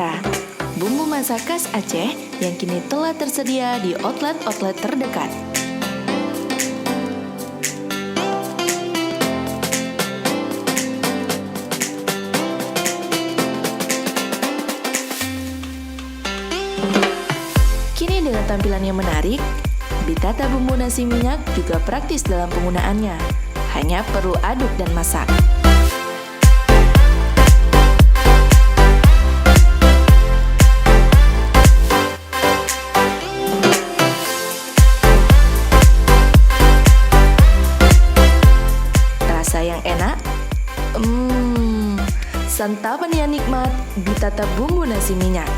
Bita, bumbu masak khas Aceh yang kini telah tersedia di outlet-outlet terdekat. Kini dengan tampilan yang menarik, Bitata bumbu nasi minyak juga praktis dalam penggunaannya. Hanya perlu aduk dan masak. Rasa yang enak? Santapan yang nikmat, Bitata bumbu nasi minyak.